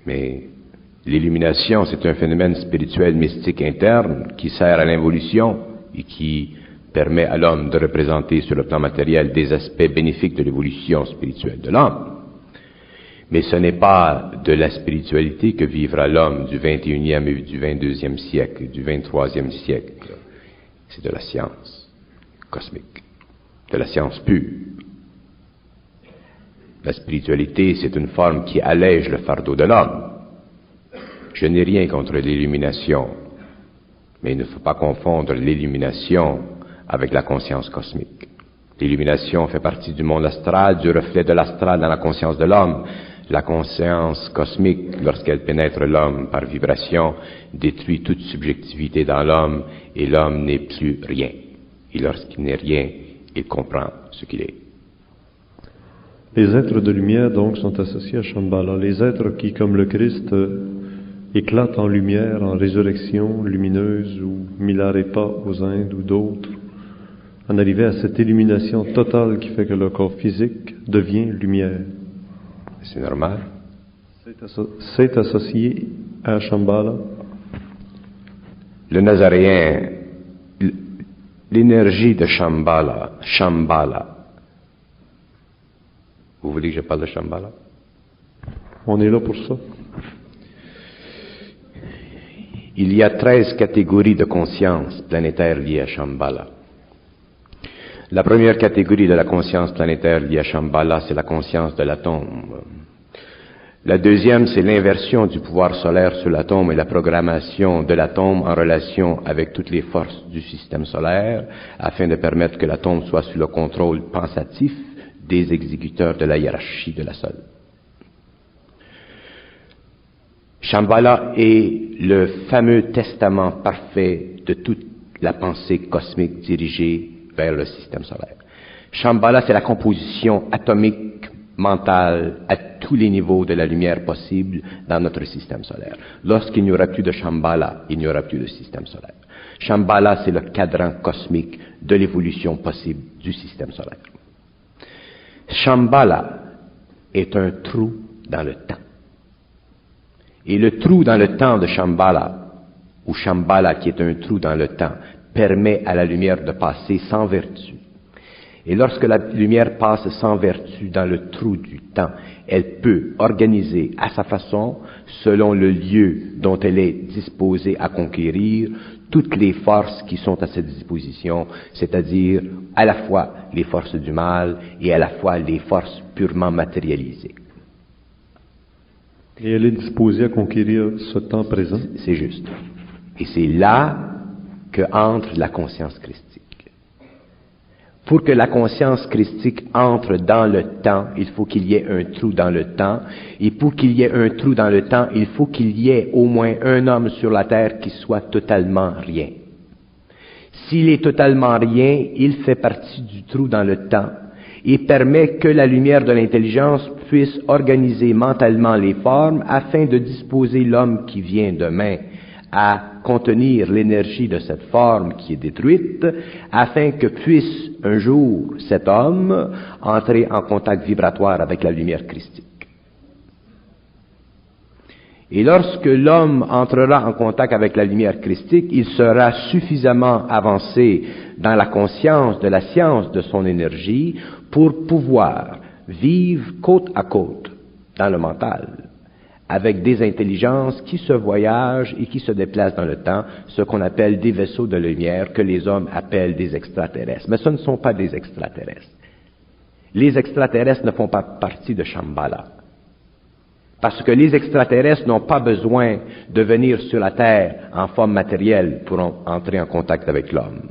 Mais l'illumination, c'est un phénomène spirituel mystique interne qui sert à l'involution et qui permet à l'homme de représenter sur le plan matériel des aspects bénéfiques de l'évolution spirituelle de l'homme. Mais ce n'est pas de la spiritualité que vivra l'homme du 21e et du 22e siècle, du 23e siècle. C'est de la science. cosmique, de la science pure. La spiritualité, c'est une forme qui allège le fardeau de l'homme. Je n'ai rien contre l'illumination, mais il ne faut pas confondre l'illumination avec la conscience cosmique. L'illumination fait partie du monde astral, du reflet de l'astral dans la conscience de l'homme. La conscience cosmique, lorsqu'elle pénètre l'homme par vibration, détruit toute subjectivité dans l'homme et l'homme n'est plus rien. Et lorsqu'il n'est rien, il comprend ce qu'il est. Les êtres de lumière, donc, sont associés à Shambhala. Les êtres qui, comme le Christ, éclatent en lumière, en résurrection lumineuse, ou Milarepa aux Indes ou d'autres, en arriver à cette illumination totale qui fait que le corps physique devient lumière. C'est normal. C'est associé à Shambhala. Le Nazaréen, l'énergie de Shambhala. Vous voulez que je parle de Shambhala? On est là pour ça. Il y a 13 catégories de conscience planétaire liées à Shambhala. La première catégorie de la conscience planétaire liée à Shambhala, c'est la conscience de l'atome. La deuxième, c'est l'inversion du pouvoir solaire sur l'atome et la programmation de l'atome en relation avec toutes les forces du système solaire, afin de permettre que l'atome soit sous le contrôle pensatif des exécuteurs de la hiérarchie de la Sol. Shambhala est le fameux testament parfait de toute la pensée cosmique dirigée vers le système solaire. Shambhala, c'est la composition atomique, mentale, à tous les niveaux de la lumière possible dans notre système solaire. Lorsqu'il n'y aura plus de Shambhala, il n'y aura plus de système solaire. Shambhala, c'est le cadran cosmique de l'évolution possible du système solaire. Shambhala est un trou dans le temps. Et le trou dans le temps de Shambhala, ou Shambhala qui est un trou dans le temps, permet à la lumière de passer sans vertu. Et lorsque la lumière passe sans vertu dans le trou du temps, elle peut organiser à sa façon, selon le lieu dont elle est disposée à conquérir, toutes les forces qui sont à sa disposition, c'est-à-dire à la fois les forces du mal et à la fois les forces purement matérialisées. Et elle est disposée à conquérir ce temps présent? C'est juste. Et c'est là que entre la conscience christique. Pour que la conscience christique entre dans le temps, il faut qu'il y ait un trou dans le temps. Et pour qu'il y ait un trou dans le temps, il faut qu'il y ait au moins un homme sur la terre qui soit totalement rien. S'il est totalement rien, il fait partie du trou dans le temps et permet que la lumière de l'intelligence puisse organiser mentalement les formes afin de disposer l'homme qui vient demain à contenir l'énergie de cette forme qui est détruite, afin que puisse un jour cet homme entrer en contact vibratoire avec la lumière christique. Et lorsque l'homme entrera en contact avec la lumière christique, il sera suffisamment avancé dans la conscience de la science de son énergie pour pouvoir vivre côte à côte dans le mental, avec des intelligences qui se voyagent et qui se déplacent dans le temps, ce qu'on appelle des vaisseaux de lumière, que les hommes appellent des extraterrestres. Mais ce ne sont pas des extraterrestres. Les extraterrestres ne font pas partie de Shambhala. Parce que les extraterrestres n'ont pas besoin de venir sur la Terre en forme matérielle pour entrer en contact avec l'homme.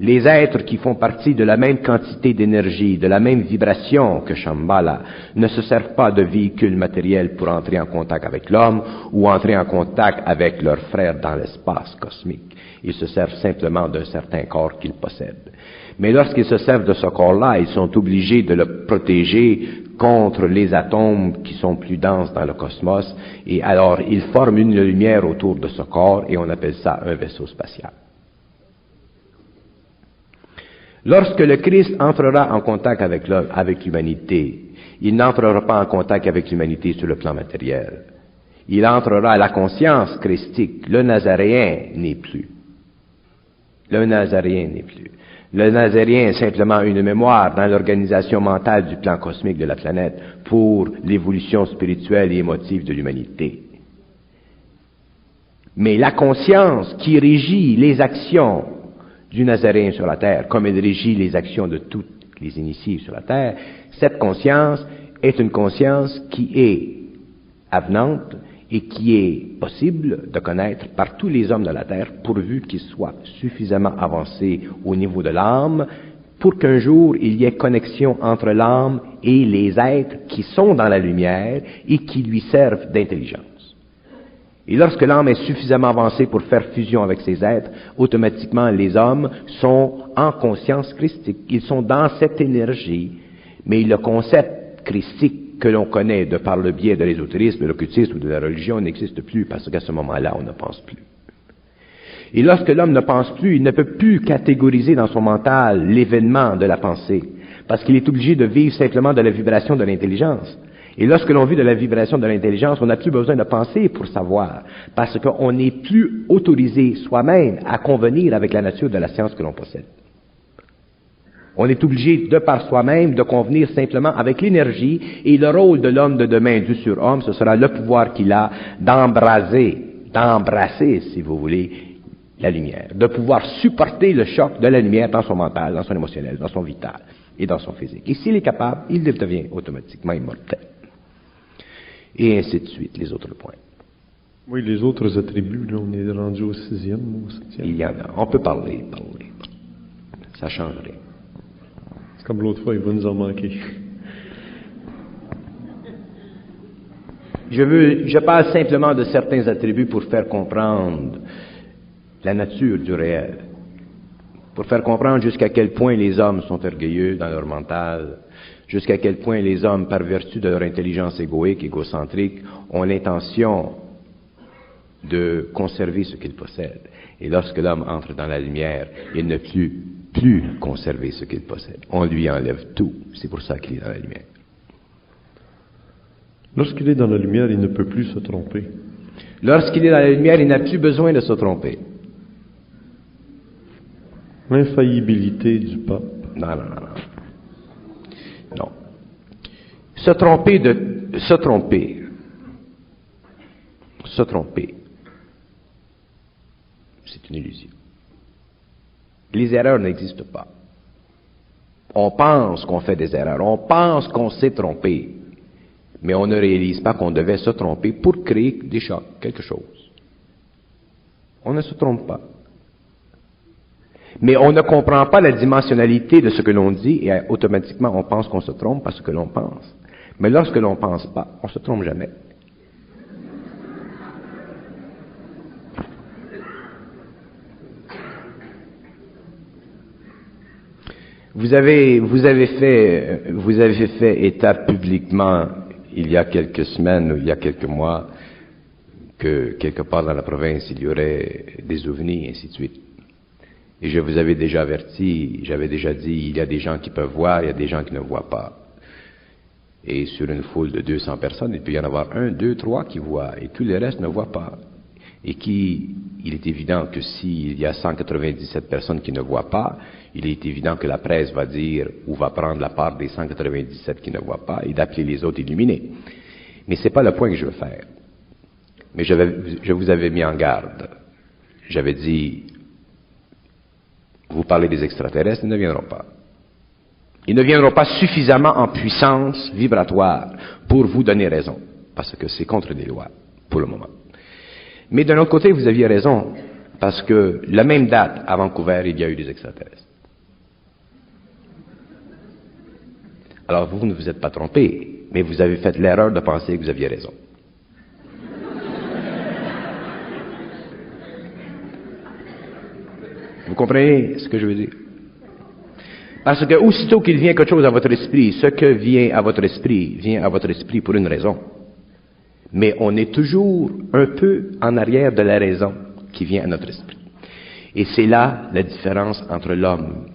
Les êtres qui font partie de la même quantité d'énergie, de la même vibration que Shambhala, ne se servent pas de véhicules matériels pour entrer en contact avec l'homme ou entrer en contact avec leurs frères dans l'espace cosmique. Ils se servent simplement d'un certain corps qu'ils possèdent. Mais lorsqu'ils se servent de ce corps-là, ils sont obligés de le protéger contre les atomes qui sont plus denses dans le cosmos, et alors ils forment une lumière autour de ce corps, et on appelle ça un vaisseau spatial. Lorsque le Christ entrera en contact avec l'humanité, il n'entrera pas en contact avec l'humanité sur le plan matériel. Il entrera à la conscience christique. Le Nazaréen n'est plus. Le Nazaréen n'est plus. Le Nazaréen est simplement une mémoire dans l'organisation mentale du plan cosmique de la planète pour l'évolution spirituelle et émotive de l'humanité. Mais la conscience qui régit les actions du Nazaréen sur la terre, comme elle régit les actions de tous les initiés sur la terre, cette conscience est une conscience qui est avenante et qui est possible de connaître par tous les hommes de la terre, pourvu qu'ils soient suffisamment avancés au niveau de l'âme, pour qu'un jour il y ait connexion entre l'âme et les êtres qui sont dans la lumière et qui lui servent d'intelligence. Et lorsque l'âme est suffisamment avancée pour faire fusion avec ces êtres, automatiquement les hommes sont en conscience christique. Ils sont dans cette énergie, mais le concept christique que l'on connaît de par le biais de l'ésotérisme, de l'occultisme ou de la religion n'existe plus parce qu'à ce moment-là, on ne pense plus. Et lorsque l'homme ne pense plus, il ne peut plus catégoriser dans son mental l'événement de la pensée, parce qu'il est obligé de vivre simplement de la vibration de l'intelligence. Et lorsque l'on vit de la vibration de l'intelligence, on n'a plus besoin de penser pour savoir, parce qu'on n'est plus autorisé soi-même à convenir avec la nature de la science que l'on possède. On est obligé, de par soi-même, de convenir simplement avec l'énergie, et le rôle de l'homme de demain, du surhomme, ce sera le pouvoir qu'il a d'embrasser, si vous voulez, la lumière, de pouvoir supporter le choc de la lumière dans son mental, dans son émotionnel, dans son vital et dans son physique. Et s'il est capable, il devient automatiquement immortel. Et ainsi de suite, les autres points. Oui, les autres attributs, là, on est rendu au 6e ou au 7e. Il y en a. On peut parler. Ça changerait. C'est comme l'autre fois, il va nous en manquer. Je parle simplement de certains attributs pour faire comprendre la nature du réel, pour faire comprendre jusqu'à quel point les hommes sont orgueilleux dans leur mental, jusqu'à quel point les hommes, par vertu de leur intelligence égoïque, égocentrique, ont l'intention de conserver ce qu'ils possèdent. Et lorsque l'homme entre dans la lumière, il ne peut plus conserver ce qu'il possède. On lui enlève tout. C'est pour ça qu'il est dans la lumière. Lorsqu'il est dans la lumière, il ne peut plus se tromper. Lorsqu'il est dans la lumière, il n'a plus besoin de se tromper. L'infaillibilité du pape. Non. Se tromper, c'est une illusion. Les erreurs n'existent pas. On pense qu'on fait des erreurs, on pense qu'on s'est trompé, mais on ne réalise pas qu'on devait se tromper pour créer des chocs, quelque chose. On ne se trompe pas. Mais on ne comprend pas la dimensionnalité de ce que l'on dit et automatiquement on pense qu'on se trompe parce que l'on pense. Mais lorsque l'on ne pense pas, on ne se trompe jamais. Vous avez fait état publiquement il y a quelques semaines ou il y a quelques mois que quelque part dans la province il y aurait des ovnis et ainsi de suite. Et je vous avais déjà averti, j'avais déjà dit, il y a des gens qui peuvent voir, il y a des gens qui ne voient pas. Et sur une foule de 200 personnes, il peut y en avoir 1, 2, 3 qui voient, et tous les restes ne voient pas. Et il est évident que s'il y a 197 personnes qui ne voient pas, il est évident que la presse va dire, ou va prendre la part des 197 qui ne voient pas, et d'appeler les autres illuminés. Mais c'est pas le point que je veux faire. Mais je vous avais mis en garde. J'avais dit, vous parlez des extraterrestres, ils ne viendront pas. Ils ne viendront pas suffisamment en puissance vibratoire pour vous donner raison, parce que c'est contre les lois, pour le moment. Mais d'un autre côté, vous aviez raison, parce que la même date, à Vancouver, il y a eu des extraterrestres. Alors vous ne vous êtes pas trompé, mais vous avez fait l'erreur de penser que vous aviez raison. Vous comprenez ce que je veux dire? Parce que aussitôt qu'il vient quelque chose à votre esprit, ce que vient à votre esprit pour une raison. Mais on est toujours un peu en arrière de la raison qui vient à notre esprit. Et c'est là la différence entre l'homme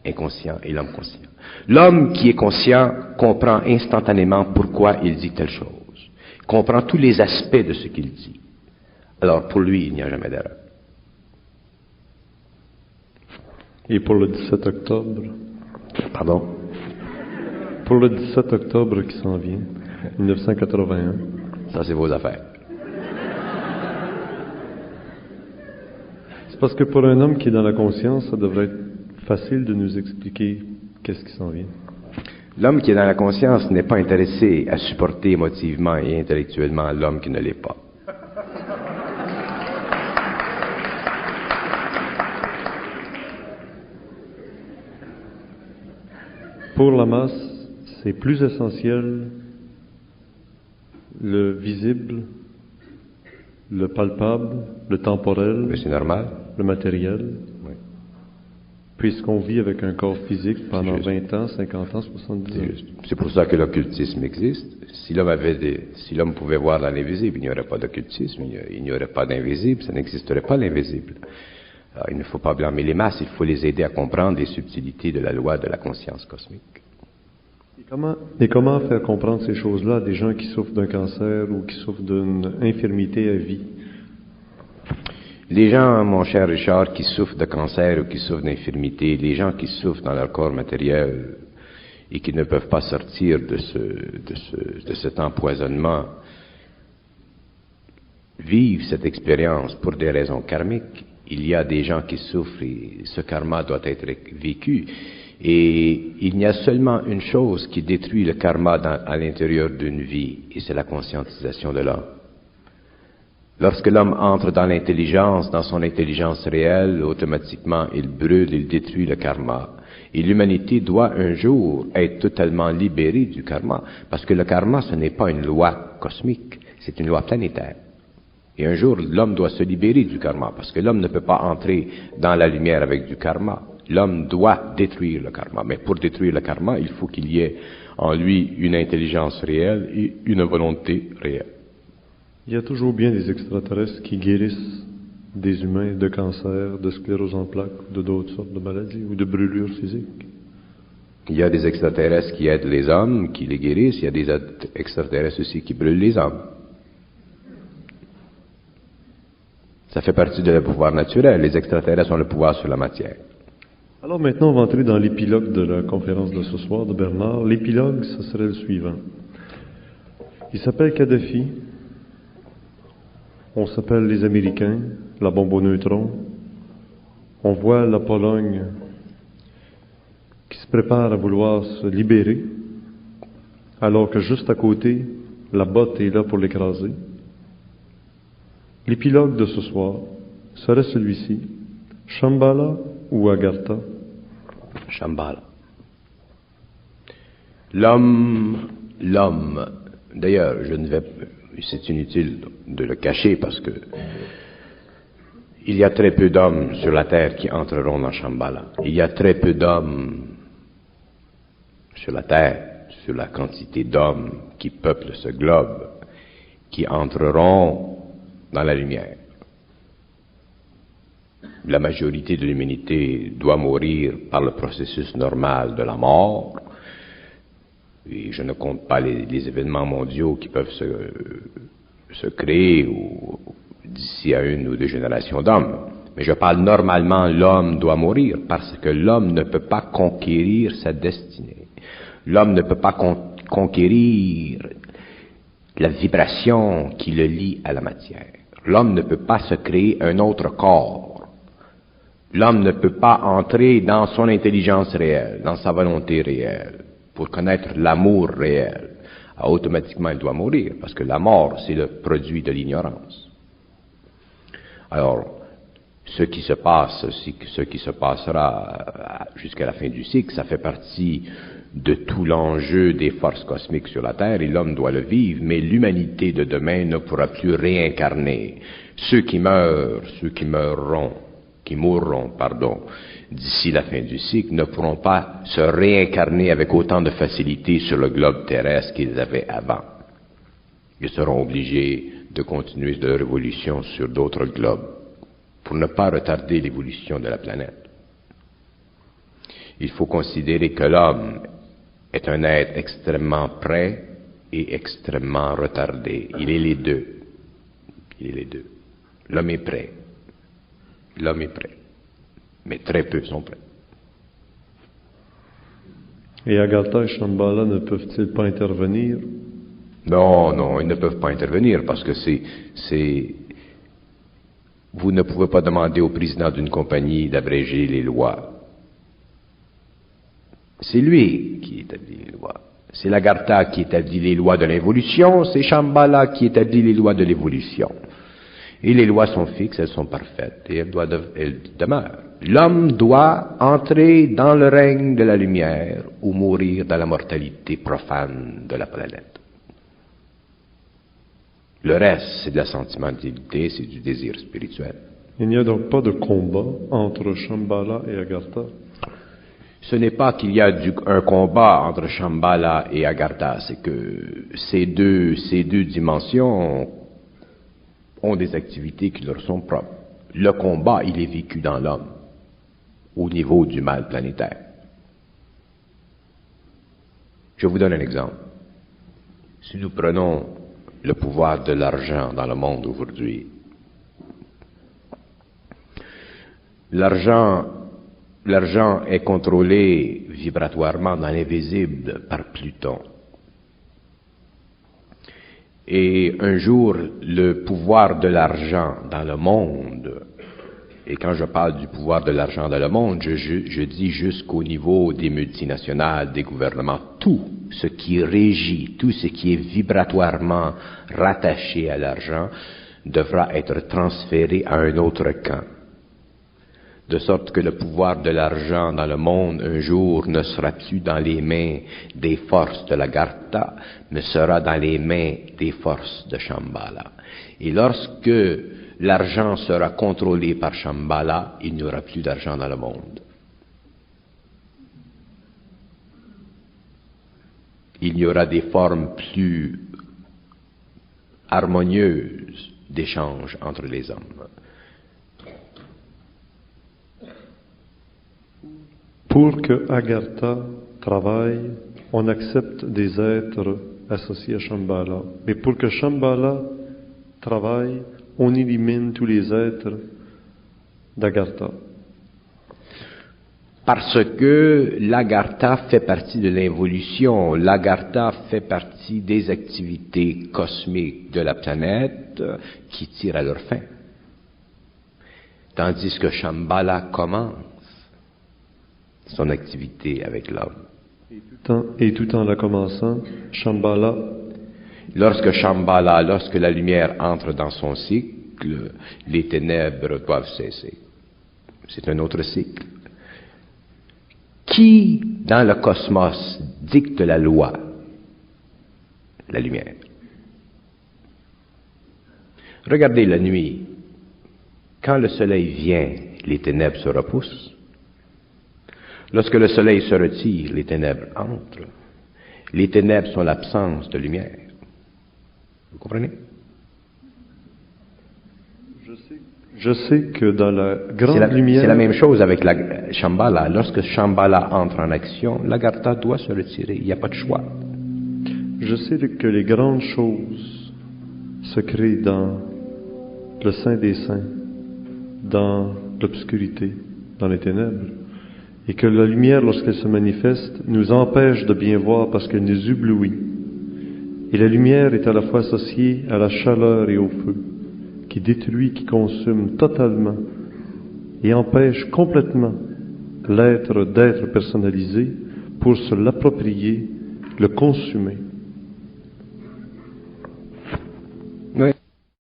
inconscient et l'homme conscient. L'homme qui est conscient comprend instantanément pourquoi il dit telle chose. Il comprend tous les aspects de ce qu'il dit. Alors pour lui, il n'y a jamais d'erreur. Et pour le 17 octobre? Pardon? Pour le 17 octobre qui s'en vient, 1981. Ça, c'est vos affaires. C'est parce que pour un homme qui est dans la conscience, ça devrait être facile de nous expliquer qu'est-ce qui s'en vient. L'homme qui est dans la conscience n'est pas intéressé à supporter émotivement et intellectuellement l'homme qui ne l'est pas. Pour la masse, c'est plus essentiel le visible, le palpable, le temporel, Mais c'est normal. le matériel, Oui. puisqu'on vit avec un corps physique pendant C'est juste. 20 ans, 50 ans, 70 C'est ans. juste. C'est pour ça que l'occultisme existe. Si l'homme pouvait voir dans l'invisible, il n'y aurait pas d'occultisme, il n'y aurait pas d'invisible, ça n'existerait pas l'invisible. Alors, il ne faut pas blâmer les masses, il faut les aider à comprendre les subtilités de la loi de la conscience cosmique. Et comment faire comprendre ces choses-là à des gens qui souffrent d'un cancer ou qui souffrent d'une infirmité à vie? Les gens, mon cher Richard, qui souffrent de cancer ou qui souffrent d'infirmité, les gens qui souffrent dans leur corps matériel et qui ne peuvent pas sortir de cet empoisonnement, vivent cette expérience pour des raisons karmiques. Il y a des gens qui souffrent et ce karma doit être vécu. Et il y a seulement une chose qui détruit le karma à l'intérieur d'une vie, et c'est la conscientisation de l'homme. Lorsque l'homme entre dans l'intelligence, dans son intelligence réelle, automatiquement il brûle, il détruit le karma. Et l'humanité doit un jour être totalement libérée du karma, parce que le karma, ce n'est pas une loi cosmique, c'est une loi planétaire. Et un jour, l'homme doit se libérer du karma, parce que l'homme ne peut pas entrer dans la lumière avec du karma. L'homme doit détruire le karma. Mais pour détruire le karma, il faut qu'il y ait en lui une intelligence réelle et une volonté réelle. Il y a toujours bien des extraterrestres qui guérissent des humains de cancer, de sclérose en plaques, de d'autres sortes de maladies ou de brûlures physiques. Il y a des extraterrestres qui aident les hommes, qui les guérissent. Il y a des extraterrestres aussi qui brûlent les hommes. Ça fait partie de leur pouvoir naturel. Les extraterrestres ont le pouvoir sur la matière. Alors maintenant, on va entrer dans l'épilogue de la conférence de ce soir de Bernard. L'épilogue, ce serait le suivant. Il s'appelle Kadhafi. On s'appelle les Américains, la bombe au neutron. On voit la Pologne qui se prépare à vouloir se libérer, alors que juste à côté, la botte est là pour l'écraser. L'épilogue de ce soir serait celui-ci. Shambhala ou Agartha? Shambhala. L'homme, d'ailleurs, c'est inutile de le cacher parce que il y a très peu d'hommes sur la terre qui entreront dans Shambhala. Il y a très peu d'hommes sur la terre, sur la quantité d'hommes qui peuplent ce globe, qui entreront dans la lumière. La majorité de l'humanité doit mourir par le processus normal de la mort. Et je ne compte pas les événements mondiaux qui peuvent se créer d'ici à une ou deux générations d'hommes. Mais je parle normalement, l'homme doit mourir parce que l'homme ne peut pas conquérir sa destinée. L'homme ne peut pas conquérir la vibration qui le lie à la matière. L'homme ne peut pas se créer un autre corps. L'homme ne peut pas entrer dans son intelligence réelle, dans sa volonté réelle, pour connaître l'amour réel. Automatiquement, il doit mourir, parce que la mort, c'est le produit de l'ignorance. Alors, ce qui se passe, ce qui se passera jusqu'à la fin du cycle, ça fait partie de tout l'enjeu des forces cosmiques sur la Terre, et l'homme doit le vivre, mais l'humanité de demain ne pourra plus réincarner. Ceux qui mourront, d'ici la fin du cycle, ne pourront pas se réincarner avec autant de facilité sur le globe terrestre qu'ils avaient avant. Ils seront obligés de continuer leur évolution sur d'autres globes pour ne pas retarder l'évolution de la planète. Il faut considérer que l'homme est un être extrêmement prêt et extrêmement retardé. Il est les deux. L'homme est prêt. Mais très peu sont prêts. Et Agartha et Shambhala ne peuvent-ils pas intervenir? Non, ils ne peuvent pas intervenir parce que vous ne pouvez pas demander au président d'une compagnie d'abréger les lois. C'est lui qui établit les lois. C'est l'Agartha qui établit les lois de l'involution, c'est Shambhala qui établit les lois de l'évolution. Et les lois sont fixes, elles sont parfaites, et elles demeurent. L'homme doit entrer dans le règne de la lumière ou mourir dans la mortalité profane de la planète. Le reste, c'est de la sentimentalité, c'est du désir spirituel. Il n'y a donc pas de combat entre Shambhala et Agartha. Ce n'est pas qu'il y a un combat entre Shambhala et Agartha, c'est que ces deux dimensions ont des activités qui leur sont propres. Le combat, il est vécu dans l'homme, au niveau du mal planétaire. Je vous donne un exemple. Si nous prenons le pouvoir de l'argent dans le monde aujourd'hui, l'argent est contrôlé vibratoirement dans l'invisible par Pluton. Et un jour, le pouvoir de l'argent dans le monde, et quand je parle du pouvoir de l'argent dans le monde, je dis jusqu'au niveau des multinationales, des gouvernements, tout ce qui régit, tout ce qui est vibratoirement rattaché à l'argent devra être transféré à un autre camp. De sorte que le pouvoir de l'argent dans le monde, un jour, ne sera plus dans les mains des forces de l'Agartha, mais sera dans les mains des forces de Shambhala. Et lorsque l'argent sera contrôlé par Shambhala, il n'y aura plus d'argent dans le monde. Il y aura des formes plus harmonieuses d'échange entre les hommes. Pour que Agartha travaille, on accepte des êtres associés à Shambhala. Mais pour que Shambhala travaille, on élimine tous les êtres d'Agartha. Parce que l'Agartha fait partie de l'involution, l'Agartha fait partie des activités cosmiques de la planète qui tirent à leur fin. Tandis que Shambhala commence son activité avec l'homme. Et tout en la commençant, Shambhala, lorsque la lumière entre dans son cycle, les ténèbres doivent cesser. C'est un autre cycle. Qui, dans le cosmos, dicte la loi? La lumière. Regardez la nuit. Quand le soleil vient, les ténèbres se repoussent. Lorsque le soleil se retire, les ténèbres entrent. Les ténèbres sont l'absence de lumière. Vous comprenez? Je sais que dans la grande lumière... C'est la même chose avec la Shambhala. Lorsque Shambhala entre en action, l'Agartha doit se retirer. Il n'y a pas de choix. Je sais que les grandes choses se créent dans le Saint des Saints, dans l'obscurité, dans les ténèbres. Et que la lumière, lorsqu'elle se manifeste, nous empêche de bien voir parce qu'elle nous éblouit. Et la lumière est à la fois associée à la chaleur et au feu, qui détruit, qui consume totalement et empêche complètement l'être d'être personnalisé pour se l'approprier, le consumer. Oui.